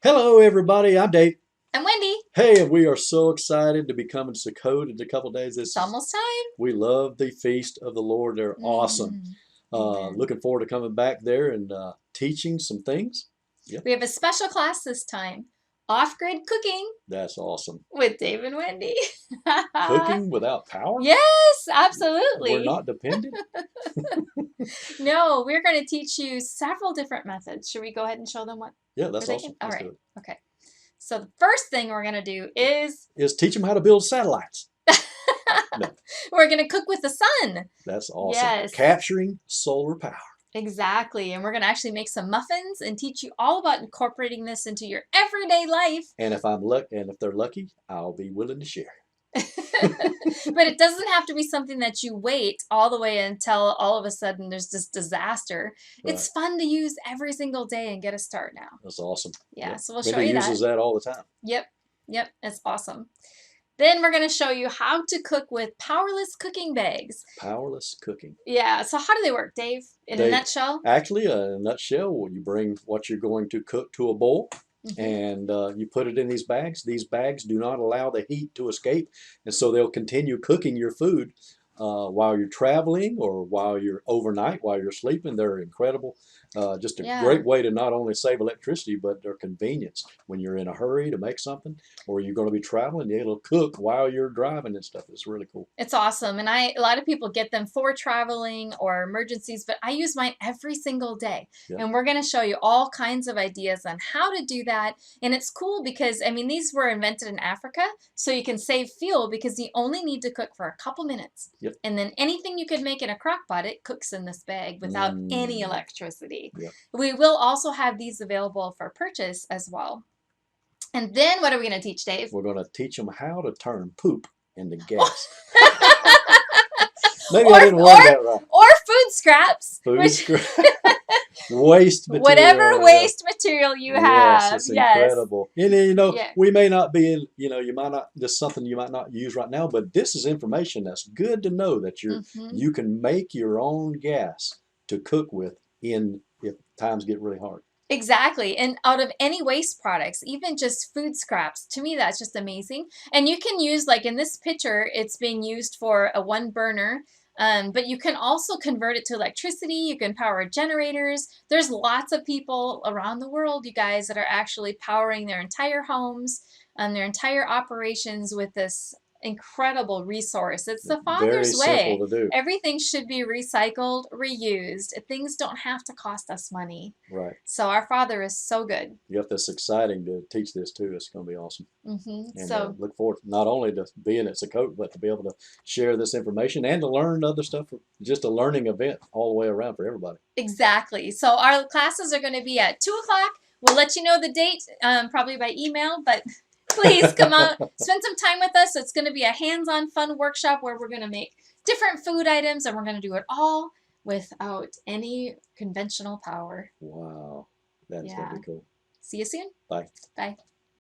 Hello, everybody. I'm Dave. I'm Wendy. Hey, we are so excited to be coming to Sukkot in a couple of days. It's almost time. We love the feast of the Lord. They're awesome. Amen. Looking forward to coming back there and teaching some things. Yep, We have a special class this time, off-grid cooking that's awesome. with Dave and Wendy. Cooking without power? Yes, We're absolutely. not dependent? No, we're going to teach you several different methods. Should we go ahead and show them what Yeah, we're that's thinking? awesome. All Let's do right. it. Okay. So the first thing we're going to do is Is teach them how to build satellites. No, we're going to cook with the sun. that's awesome. Yes. Capturing solar power. Exactly. And we're going to actually make some muffins and teach you all about incorporating this into your everyday life. And if they're lucky, I'll be willing to share. But it doesn't have to be something that you wait all the way until all of a sudden there's this disaster. Right. It's fun to use every single day and get a start now. That's awesome. Yeah, Yep. so we'll show Wendy you that. uses that all the time. Yep, it's awesome. Then we're going to show you how to cook with powerless cooking bags. Powerless cooking. Yeah, so how do they work, Dave? In a nutshell? Actually, in a nutshell, you bring what you're going to cook to a bowl, and you put it in these bags. These bags do not allow the heat to escape, and so they'll continue cooking your food while you're traveling or while you're overnight, while you're sleeping. They're incredible. Just a great way to not only save electricity, but their convenience when you're in a hurry to make something or you're going to be traveling. It'll cook while you're driving and stuff. It's really cool. It's awesome. And a lot of people get them for traveling or emergencies, but I use mine every single day. Yep. And we're going to show you all kinds of ideas on how to do that. And it's cool because, I mean, these were invented in Africa, so you can save fuel because you only need to cook for a couple minutes. Yep. And then anything you could make in a crock pot, it cooks in this bag without any electricity. Yep. We will also have these available for purchase as well. And then what are we going to teach, Dave? We're going to teach them how to turn poop into gas. Maybe I didn't word that right. Or food scraps. Waste material. Whatever waste material you have. Yes, it's incredible. And we may not be in, you might not, just something you might not use right now, but this is information that's good to know that you can make your own gas to cook with if times get really hard. Exactly. And out of any waste products, even just food scraps, to me, that's just amazing. And you can use, like in this picture, it's being used for a one burner. But you can also convert it to electricity. You can power generators. There's lots of people around the world, you guys, that are actually powering their entire homes and their entire operations with this incredible resource. It's the Father's way. Very simple to do. Everything should be recycled, reused. Things don't have to cost us money. Right. So our Father is so good. Yep, that's exciting to teach this too. It's going to be awesome. And so look forward not only to being at Sukkot, but to be able to share this information and to learn other stuff. Just a learning event all the way around for everybody. Exactly. So our classes are going to be at 2 o'clock. We'll let you know the date probably by email, but please come out, spend some time with us. It's going to be a hands-on fun workshop where we're going to make different food items, and we're going to do it all without any conventional power. Wow. That's going to be cool. See you soon. Bye. Bye.